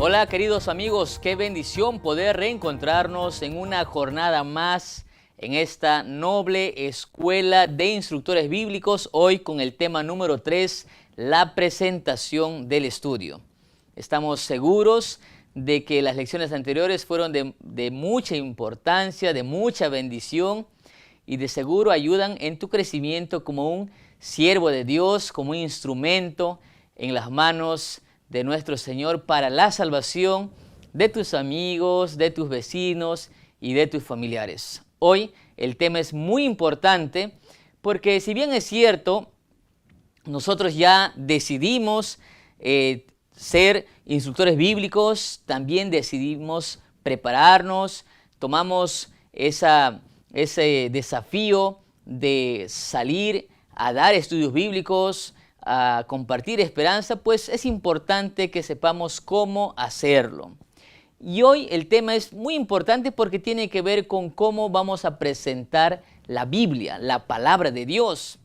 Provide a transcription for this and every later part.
Hola queridos amigos, qué bendición poder reencontrarnos en una jornada más en esta noble escuela de instructores bíblicos, hoy con el tema número 3, la presentación del estudio. Estamos seguros de que las lecciones anteriores fueron de mucha importancia, de mucha bendición y de seguro ayudan en tu crecimiento como un siervo de Dios, como un instrumento en las manos de nuestro Señor para la salvación de tus amigos, de tus vecinos y de tus familiares. Hoy el tema es muy importante porque si bien es cierto, nosotros ya decidimos ser instructores bíblicos, también decidimos prepararnos, tomamos ese desafío de salir a dar estudios bíblicos, a compartir esperanza, pues es importante que sepamos cómo hacerlo. Y hoy el tema es muy importante porque tiene que ver con cómo vamos a presentar la Biblia, la palabra de Dios.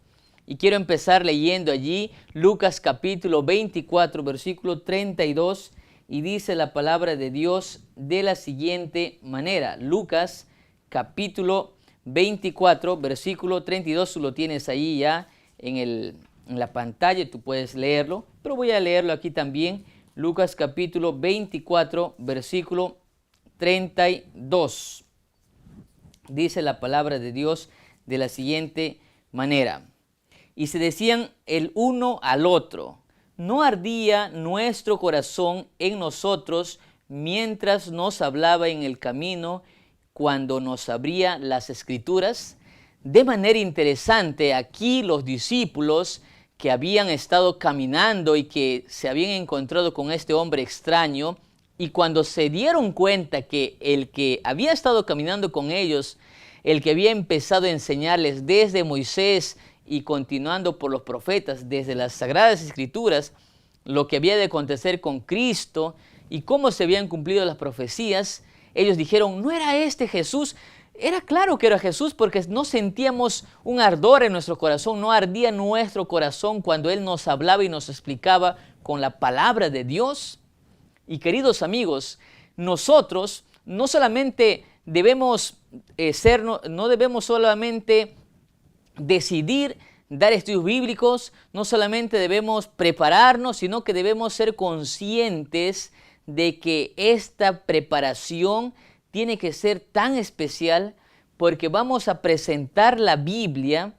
Y quiero empezar leyendo allí Lucas capítulo 24, versículo 32, y dice la palabra de Dios de la siguiente manera. Lucas capítulo 24, versículo 32, tú lo tienes ahí ya en la pantalla, tú puedes leerlo, pero voy a leerlo aquí también. Lucas capítulo 24, versículo 32. Dice la palabra de Dios de la siguiente manera. Y se decían el uno al otro: ¿no ardía nuestro corazón en nosotros mientras nos hablaba en el camino, cuando nos abría las Escrituras? De manera interesante, aquí los discípulos que habían estado caminando y que se habían encontrado con este hombre extraño, y cuando se dieron cuenta que el que había estado caminando con ellos, el que había empezado a enseñarles desde Moisés y continuando por los profetas, desde las Sagradas Escrituras, lo que había de acontecer con Cristo y cómo se habían cumplido las profecías, ellos dijeron: ¿no era este Jesús? Era claro que era Jesús, porque no sentíamos un ardor en nuestro corazón, no ardía nuestro corazón cuando Él nos hablaba y nos explicaba con la palabra de Dios. Y queridos amigos, nosotros no solamente debemos no debemos solamente decidir dar estudios bíblicos, no solamente debemos prepararnos, sino que debemos ser conscientes de que esta preparación tiene que ser tan especial porque vamos a presentar la Biblia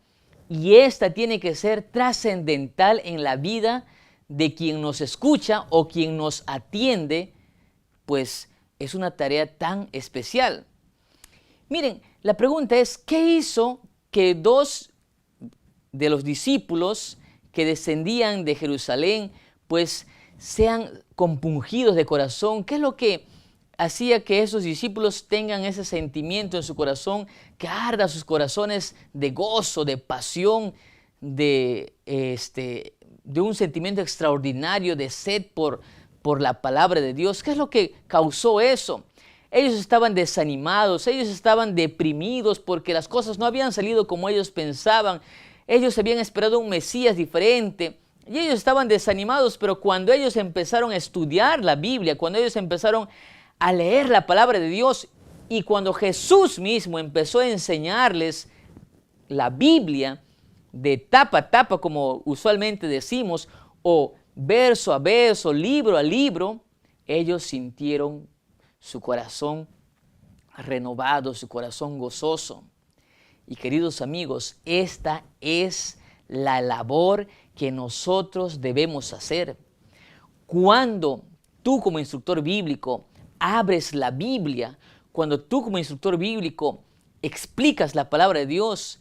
y esta tiene que ser trascendental en la vida de quien nos escucha o quien nos atiende, pues es una tarea tan especial. Miren, la pregunta es: ¿qué hizo que dos de los discípulos que descendían de Jerusalén pues sean compungidos de corazón? ¿Qué es lo que hacía que esos discípulos tengan ese sentimiento en su corazón, que arda sus corazones de gozo, de pasión, de un sentimiento extraordinario de sed por la palabra de Dios? ¿Qué es lo que causó eso? Ellos estaban desanimados, ellos estaban deprimidos porque las cosas no habían salido como ellos pensaban. Ellos habían esperado un Mesías diferente y ellos estaban desanimados, pero cuando ellos empezaron a estudiar la Biblia, cuando ellos empezaron a leer la palabra de Dios y cuando Jesús mismo empezó a enseñarles la Biblia de tapa a tapa, como usualmente decimos, o verso a verso, libro a libro, ellos sintieron su corazón renovado, su corazón gozoso. Y queridos amigos, esta es la labor que nosotros debemos hacer. Cuando tú como instructor bíblico abres la Biblia, cuando tú como instructor bíblico explicas la palabra de Dios,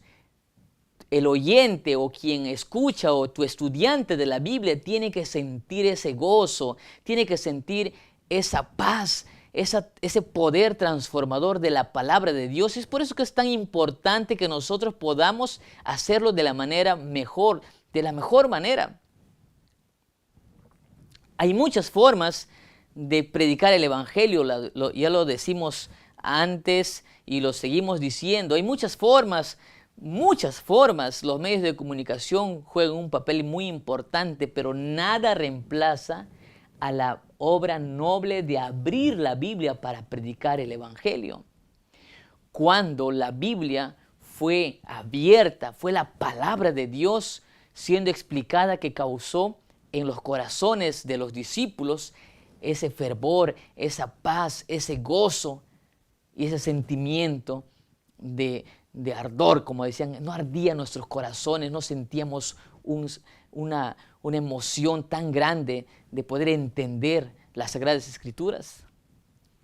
el oyente o quien escucha o tu estudiante de la Biblia tiene que sentir ese gozo, tiene que sentir esa paz, ese poder transformador de la palabra de Dios. Es por eso que es tan importante que nosotros podamos hacerlo de la manera mejor, de la mejor manera. Hay muchas formas de predicar el Evangelio, ya lo decimos antes y lo seguimos diciendo. Hay muchas formas. Los medios de comunicación juegan un papel muy importante, pero nada reemplaza a la obra noble de abrir la Biblia para predicar el Evangelio. Cuando la Biblia fue abierta, fue la palabra de Dios siendo explicada, que causó en los corazones de los discípulos ese fervor, esa paz, ese gozo y ese sentimiento de ardor, como decían. No ardían nuestros corazones, no sentíamos una emoción tan grande de poder entender las Sagradas Escrituras.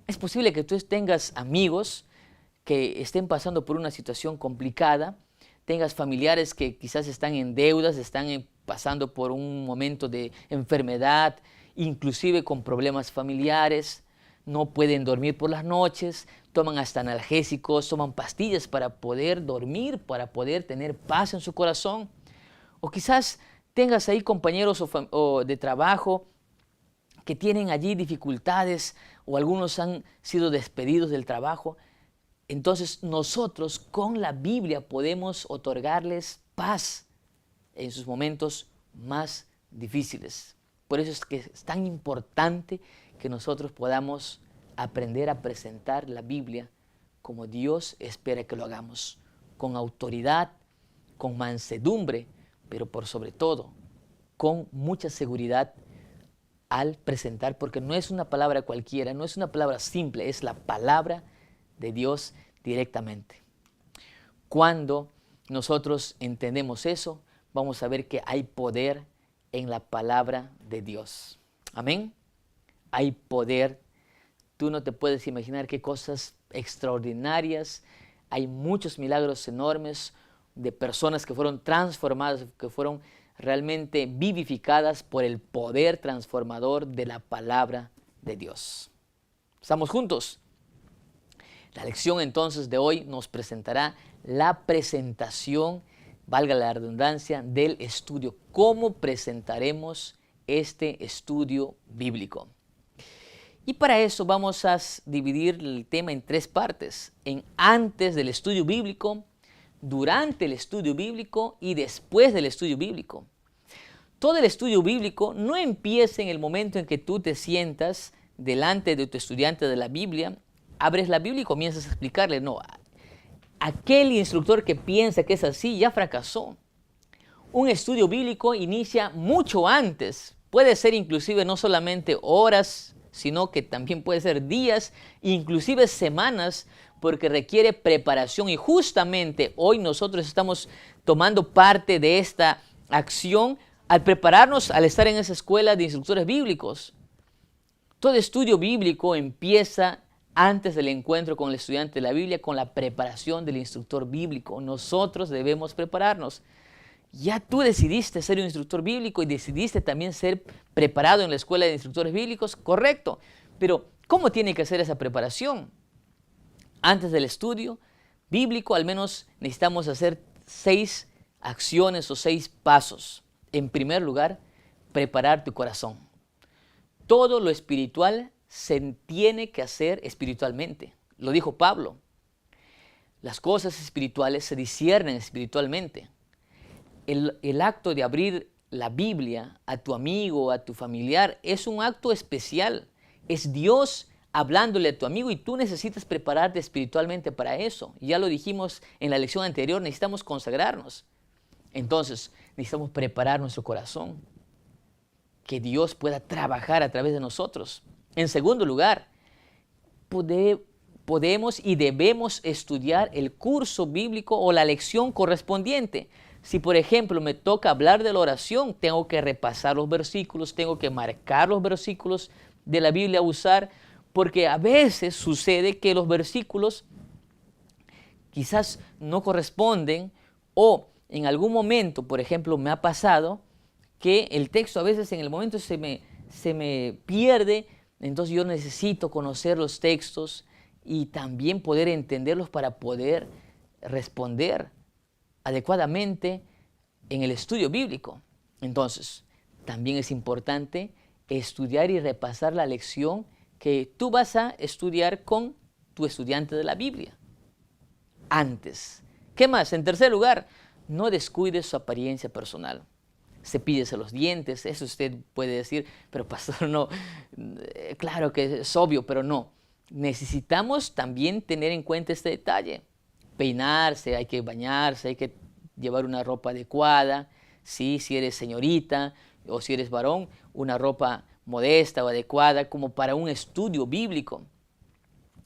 Es posible que tú tengas amigos que estén pasando por una situación complicada, tengas familiares que quizás están en deudas, están pasando por un momento de enfermedad, inclusive con problemas familiares, no pueden dormir por las noches, toman hasta analgésicos, toman pastillas para poder dormir, para poder tener paz en su corazón. O quizás tengas ahí compañeros o de trabajo que tienen allí dificultades, o algunos han sido despedidos del trabajo. Entonces nosotros con la Biblia podemos otorgarles paz en sus momentos más difíciles. Por eso es que es tan importante que nosotros podamos aprender a presentar la Biblia como Dios espera que lo hagamos, con autoridad, con mansedumbre, pero por sobre todo con mucha seguridad al presentar, porque no es una palabra cualquiera, no es una palabra simple, es la palabra de Dios directamente. Cuando nosotros entendemos eso, vamos a ver que hay poder en la palabra de Dios. Amén. Hay poder. Tú no te puedes imaginar qué cosas extraordinarias. Hay muchos milagros enormes de personas que fueron transformadas, que fueron realmente vivificadas por el poder transformador de la palabra de Dios. ¿Estamos juntos? La lección entonces de hoy nos presentará la presentación, valga la redundancia, del estudio. ¿Cómo presentaremos este estudio bíblico? Y para eso vamos a dividir el tema en tres partes: en antes del estudio bíblico, durante el estudio bíblico y después del estudio bíblico. Todo el estudio bíblico no empieza en el momento en que tú te sientas delante de tu estudiante de la Biblia, abres la Biblia y comienzas a explicarle. No, aquel instructor que piensa que es así ya fracasó. Un estudio bíblico inicia mucho antes. Puede ser inclusive no solamente horas, sino que también puede ser días, inclusive semanas, porque requiere preparación. Y justamente hoy nosotros estamos tomando parte de esta acción al prepararnos, al estar en esa escuela de instructores bíblicos. Todo estudio bíblico empieza antes del encuentro con el estudiante de la Biblia, con la preparación del instructor bíblico. Nosotros debemos prepararnos. Ya tú decidiste ser un instructor bíblico y decidiste también ser preparado en la escuela de instructores bíblicos, correcto. Pero ¿cómo tiene que ser esa preparación? Antes del estudio bíblico, al menos necesitamos hacer 6 acciones o 6 pasos. En primer lugar, preparar tu corazón. Todo lo espiritual se tiene que hacer espiritualmente. Lo dijo Pablo. Las cosas espirituales se disciernen espiritualmente. El acto de abrir la Biblia a tu amigo, a tu familiar, es un acto especial. Es Dios hablándole a tu amigo y tú necesitas prepararte espiritualmente para eso. Ya lo dijimos en la lección anterior, necesitamos consagrarnos. Entonces, necesitamos preparar nuestro corazón, que Dios pueda trabajar a través de nosotros. En segundo lugar, podemos y debemos estudiar el curso bíblico o la lección correspondiente. Si, por ejemplo, me toca hablar de la oración, tengo que repasar los versículos, tengo que marcar los versículos de la Biblia a usar, porque a veces sucede que los versículos quizás no corresponden, o en algún momento, por ejemplo, me ha pasado que el texto a veces en el momento se me pierde. Entonces yo necesito conocer los textos y también poder entenderlos para poder responder adecuadamente en el estudio bíblico. Entonces, también es importante estudiar y repasar la lección que tú vas a estudiar con tu estudiante de la Biblia. Antes. ¿Qué más? En tercer lugar, no descuides su apariencia personal. cepíllese los dientes. Eso usted puede decir, pero pastor, no, claro que es obvio, pero no. Necesitamos también tener en cuenta este detalle. Peinarse, hay que bañarse, hay que llevar una ropa adecuada. ¿Sí? Si eres señorita o si eres varón, una ropa modesta o adecuada como para un estudio bíblico.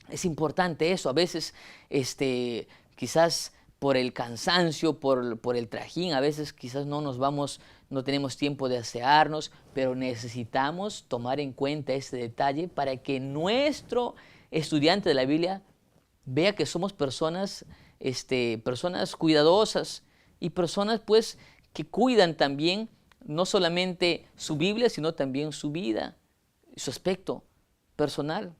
Es importante eso. A veces quizás por el cansancio, por el trajín, a veces quizás no tenemos tiempo de asearnos, pero necesitamos tomar en cuenta este detalle para que nuestro estudiante de la Biblia vea que somos personas cuidadosas y personas pues que cuidan también no solamente su Biblia, sino también su vida, su aspecto personal,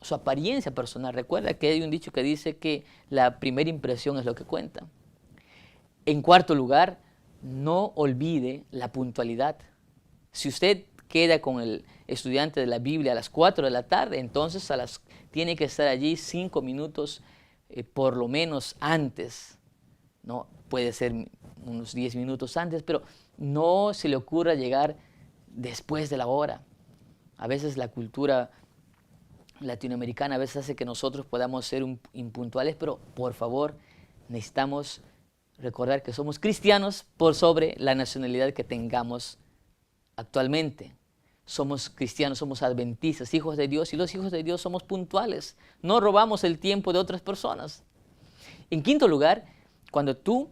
su apariencia personal. Recuerda que hay un dicho que dice que la primera impresión es lo que cuenta. En cuarto lugar, no olvide la puntualidad. Si usted queda con el estudiante de la Biblia a las 4 de la tarde, entonces tiene que estar allí 5 minutos por lo menos antes, ¿no? Puede ser unos 10 minutos antes, pero no se le ocurra llegar después de la hora. A veces la cultura latinoamericana a veces hace que nosotros podamos ser impuntuales, pero por favor necesitamos recordar que somos cristianos por sobre la nacionalidad que tengamos actualmente. Somos cristianos, somos adventistas, hijos de Dios, y los hijos de Dios somos puntuales. No robamos el tiempo de otras personas. En quinto lugar, cuando tú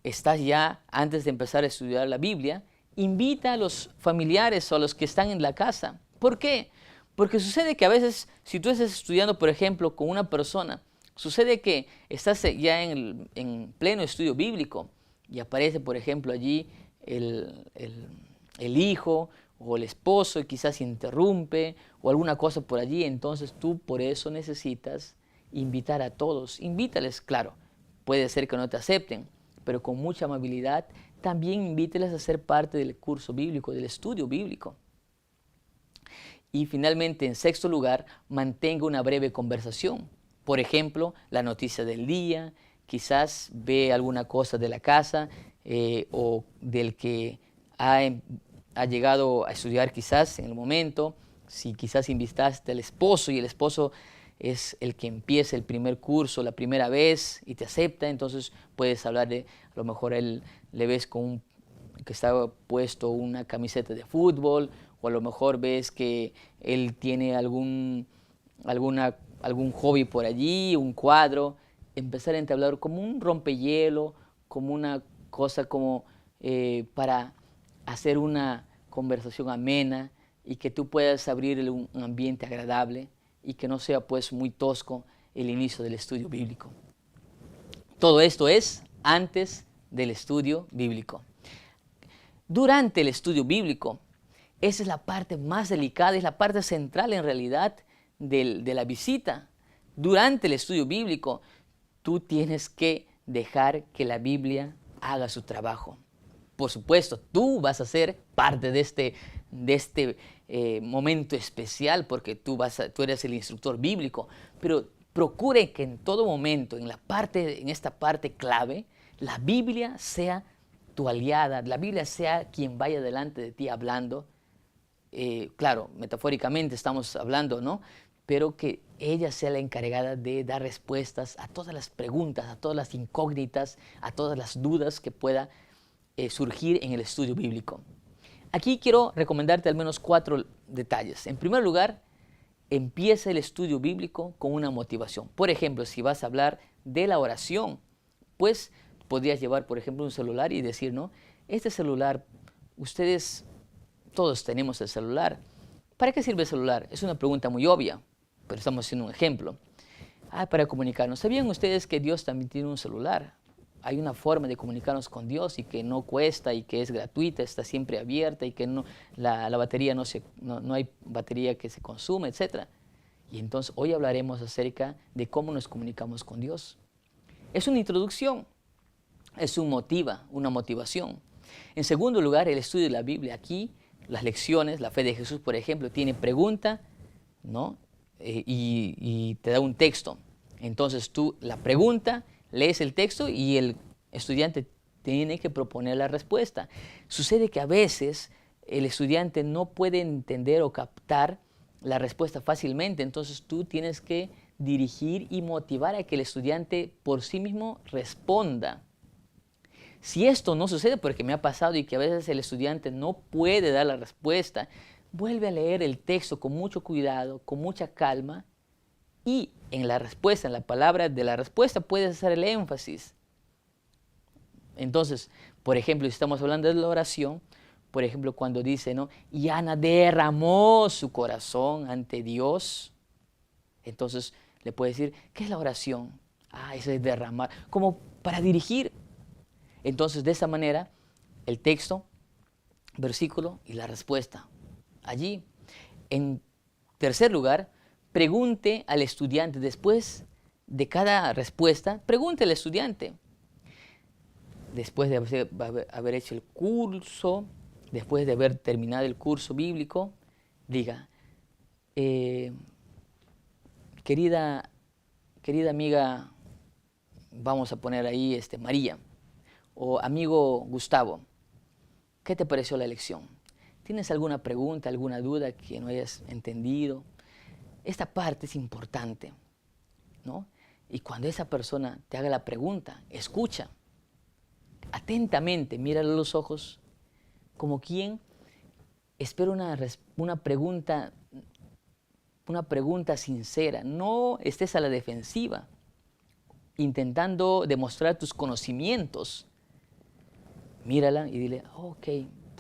estás ya antes de empezar a estudiar la Biblia, invita a los familiares o a los que están en la casa. ¿Por qué? Porque sucede que a veces, si tú estás estudiando, por ejemplo, con una persona, sucede que estás ya en pleno estudio bíblico y aparece, por ejemplo, allí el hijo o el esposo y quizás interrumpe o alguna cosa por allí. Entonces tú por eso necesitas invitar a todos. Invítales, claro, puede ser que no te acepten, pero con mucha amabilidad también invíteles a ser parte del curso bíblico, del estudio bíblico. Y finalmente, en sexto lugar, mantenga una breve conversación. Por ejemplo, la noticia del día, quizás ve alguna cosa de la casa o del que ha llegado a estudiar quizás en el momento. Si quizás invitaste al esposo y el esposo es el que empieza el primer curso la primera vez y te acepta, entonces puedes hablar de, a lo mejor él le ves que estaba puesto una camiseta de fútbol, o a lo mejor ves que él tiene algún hobby por allí, un cuadro. Empezar a entablar como un rompehielo, como una cosa como para hacer una conversación amena y que tú puedas abrir un ambiente agradable y que no sea pues muy tosco el inicio del estudio bíblico. Todo esto es antes del estudio bíblico. Durante el estudio bíblico, esa es la parte más delicada, es la parte central en realidad de la visita. Durante el estudio bíblico, tú tienes que dejar que la Biblia haga su trabajo. Por supuesto, tú vas a ser parte de este momento especial porque tú eres el instructor bíblico, pero procure que en todo momento, en esta parte clave, la Biblia sea tu aliada, la Biblia sea quien vaya delante de ti hablando. Claro, metafóricamente estamos hablando, ¿no? Pero que ella sea la encargada de dar respuestas a todas las preguntas, a todas las incógnitas, a todas las dudas que pueda surgir en el estudio bíblico. Aquí quiero recomendarte al menos 4 detalles. En primer lugar, empieza el estudio bíblico con una motivación. Por ejemplo, si vas a hablar de la oración, pues podrías llevar, por ejemplo, un celular y decir, ¿no? Este celular, todos tenemos el celular. ¿Para qué sirve el celular? Es una pregunta muy obvia, pero estamos haciendo un ejemplo. Para comunicarnos. ¿Sabían ustedes que Dios también tiene un celular? Hay una forma de comunicarnos con Dios y que no cuesta y que es gratuita, está siempre abierta y que la batería no hay batería que se consume, etc. Y entonces hoy hablaremos acerca de cómo nos comunicamos con Dios. Es una introducción, es una motivación. En segundo lugar, el estudio de la Biblia. Aquí las lecciones, la fe de Jesús, por ejemplo, tiene pregunta, ¿no? Y te da un texto. Entonces tú la pregunta, lees el texto y el estudiante tiene que proponer la respuesta. Sucede que a veces el estudiante no puede entender o captar la respuesta fácilmente, entonces tú tienes que dirigir y motivar a que el estudiante por sí mismo responda. Si esto no sucede, porque me ha pasado y que a veces el estudiante no puede dar la respuesta, vuelve a leer el texto con mucho cuidado, con mucha calma, y en la respuesta, en la palabra de la respuesta, puedes hacer el énfasis. Entonces, por ejemplo, si estamos hablando de la oración, por ejemplo, cuando dice, ¿no? Y Ana derramó su corazón ante Dios, entonces le puede decir, ¿qué es la oración? Eso es derramar, como para dirigir. Entonces, de esa manera, el texto, versículo y la respuesta. Allí, en tercer lugar, pregunte al estudiante, después de cada respuesta, pregunte al estudiante. Después de haber hecho el curso, después de haber terminado el curso bíblico, diga, querida amiga, vamos a poner ahí María, o amigo Gustavo, ¿qué te pareció la lección? ¿Tienes alguna pregunta, alguna duda que no hayas entendido? Esta parte es importante, ¿no? Y cuando esa persona te haga la pregunta, escucha atentamente, míralo a los ojos, como quien espera una pregunta sincera. No estés a la defensiva, intentando demostrar tus conocimientos. Mírala y dile, ok,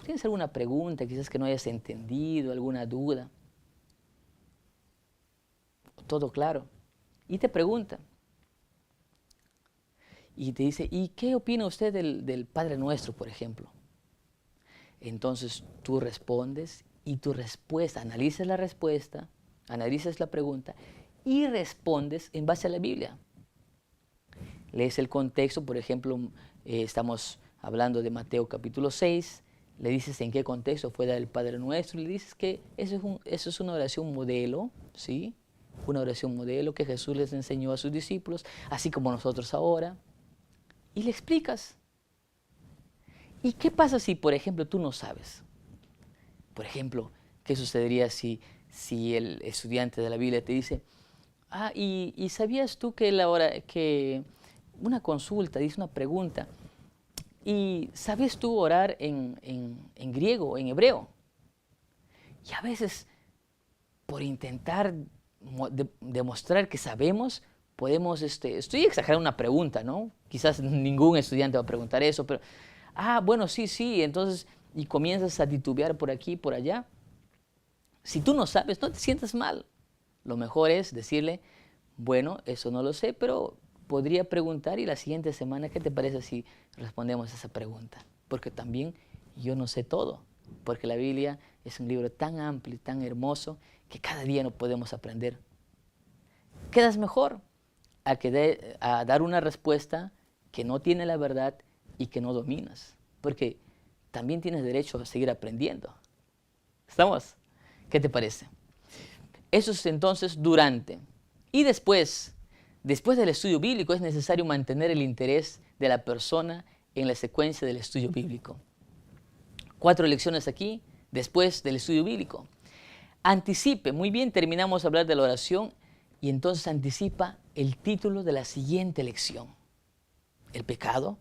¿tienes alguna pregunta quizás que no hayas entendido, alguna duda? Todo claro. Y te pregunta. Y te dice, ¿y qué opina usted del Padre Nuestro, por ejemplo? Entonces tú respondes y tu respuesta, analizas la pregunta y respondes en base a la Biblia. Lees el contexto, por ejemplo, estamos hablando de Mateo capítulo 6, le dices en qué contexto fue el Padre Nuestro, le dices que eso es una oración modelo, ¿sí? Una oración modelo que Jesús les enseñó a sus discípulos, así como nosotros ahora, y le explicas. ¿Y qué pasa si, por ejemplo, tú no sabes? Por ejemplo, ¿qué sucedería si el estudiante de la Biblia te dice, ¿y sabías tú que una consulta, dice una pregunta, ¿y sabes tú orar en griego o en hebreo? Y a veces, por intentar demostrar que sabemos, podemos, estoy exagerando una pregunta, ¿no? Quizás ningún estudiante va a preguntar eso, pero, bueno, sí, entonces, y comienzas a titubear por aquí, por allá. Si tú no sabes, no te sientas mal. Lo mejor es decirle, bueno, eso no lo sé, pero podría preguntar y la siguiente semana, ¿qué te parece si respondemos a esa pregunta? Porque también yo no sé todo, porque la Biblia es un libro tan amplio y tan hermoso que cada día no podemos aprender. Quedas mejor a dar una respuesta que no tiene la verdad y que no dominas, porque también tienes derecho a seguir aprendiendo. ¿Estamos? ¿Qué te parece? Eso es entonces durante. Y después del estudio bíblico es necesario mantener el interés de la persona en la secuencia del estudio bíblico. 4 lecciones aquí, después del estudio bíblico. Anticipe, muy bien, terminamos de hablar de la oración y entonces anticipa el título de la siguiente lección. El pecado.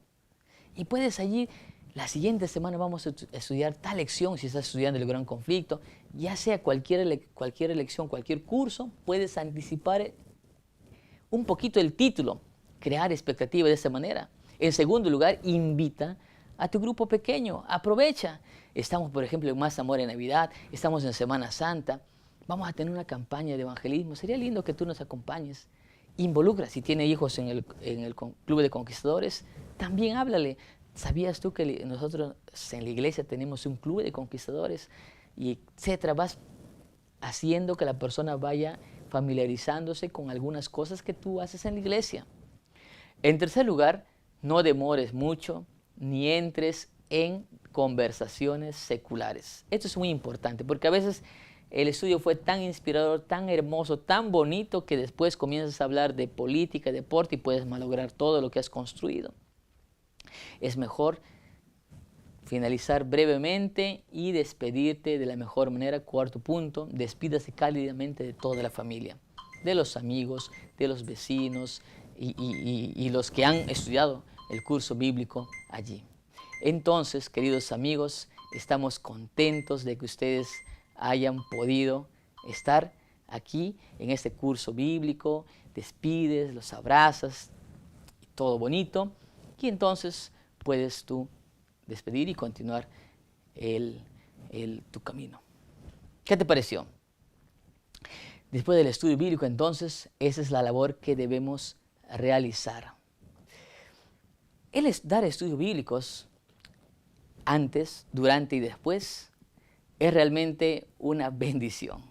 Y puedes allí, la siguiente semana vamos a estudiar tal lección, si estás estudiando el gran conflicto, ya sea cualquier lección, cualquier curso, puedes anticipar un poquito el título, crear expectativa de esa manera. En segundo lugar, invita a tu grupo pequeño, aprovecha. Estamos, por ejemplo, en Más Amor en Navidad, estamos en Semana Santa, vamos a tener una campaña de evangelismo, sería lindo que tú nos acompañes. Involucra, si tiene hijos en el Club de Conquistadores, también háblale. ¿Sabías tú que nosotros en la iglesia tenemos un club de conquistadores? Y etcétera, vas haciendo que la persona vaya familiarizándose con algunas cosas que tú haces en la iglesia. En tercer lugar, no demores mucho ni entres en conversaciones seculares. Esto es muy importante porque a veces el estudio fue tan inspirador, tan hermoso, tan bonito que después comienzas a hablar de política, deporte y puedes malograr todo lo que has construido. es mejor finalizar brevemente y despedirte de la mejor manera. Cuarto punto, despídase cálidamente de toda la familia, de los amigos, de los vecinos y los que han estudiado el curso bíblico allí. Entonces, queridos amigos, estamos contentos de que ustedes hayan podido estar aquí en este curso bíblico. Despides, los abrazas, todo bonito, y entonces puedes tú despedir y continuar tu camino. ¿Qué te pareció? Después del estudio bíblico, entonces, esa es la labor que debemos realizar. Dar estudios bíblicos antes, durante y después es realmente una bendición.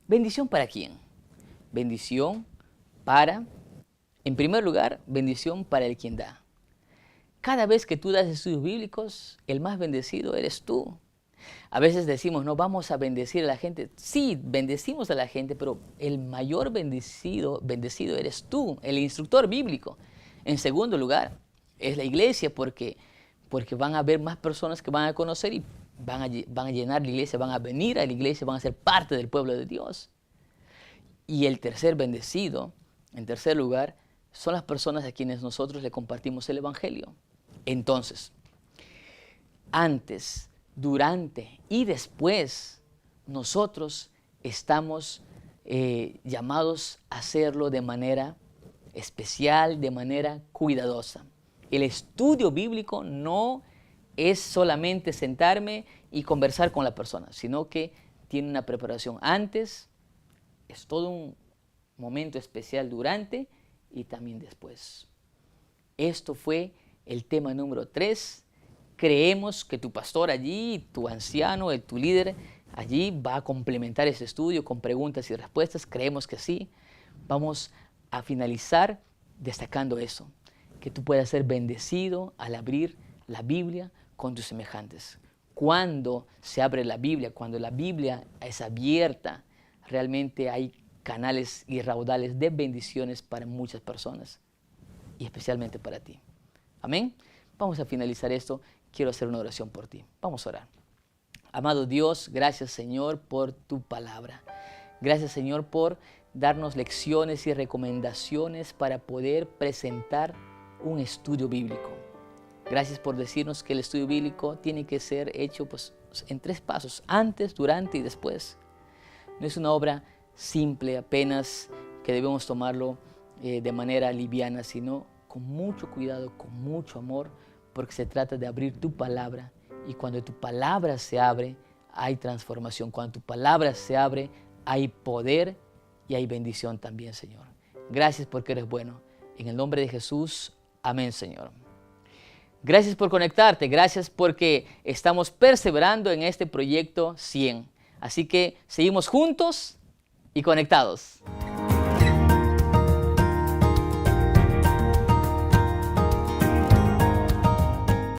¿Bendición para quién? Bendición para, en primer lugar, bendición para el quien da. Cada vez que tú das estudios bíblicos, el más bendecido eres tú. A veces decimos, no, vamos a bendecir a la gente. Sí, bendecimos a la gente, pero el mayor bendecido eres tú, el instructor bíblico. En segundo lugar, es la iglesia, porque van a haber más personas que van a conocer y van a llenar la iglesia, van a venir a la iglesia, van a ser parte del pueblo de Dios. Y el tercer bendecido, en tercer lugar, son las personas a quienes nosotros le compartimos el evangelio. Entonces, antes, durante y después, nosotros estamos llamados a hacerlo de manera especial, de manera cuidadosa. El estudio bíblico no es solamente sentarme y conversar con la persona, sino que tiene una preparación antes, es todo un momento especial durante y también después. Esto fue el tema número 3. Creemos que tu pastor allí, tu anciano, tu líder allí va a complementar ese estudio con preguntas y respuestas. Creemos que sí. Vamos a finalizar destacando eso, que tú puedas ser bendecido al abrir la Biblia con tus semejantes. Cuando se abre la Biblia, cuando la Biblia es abierta, realmente hay canales y raudales de bendiciones para muchas personas y especialmente para ti. Amén. Vamos a finalizar esto. Quiero hacer una oración por ti. Vamos a orar. Amado Dios, gracias Señor por tu palabra. Gracias Señor por darnos lecciones y recomendaciones para poder presentar un estudio bíblico. Gracias por decirnos que el estudio bíblico tiene que ser hecho en 3 pasos, antes, durante y después. No es una obra simple apenas que debemos tomarlo de manera liviana, sino con mucho cuidado, con mucho amor, porque se trata de abrir tu palabra, y cuando tu palabra se abre, hay transformación. Cuando tu palabra se abre, hay poder y hay bendición también, Señor. Gracias porque eres bueno. En el nombre de Jesús, amén, Señor. Gracias por conectarte, gracias porque estamos perseverando en este proyecto 100. Así que seguimos juntos y conectados.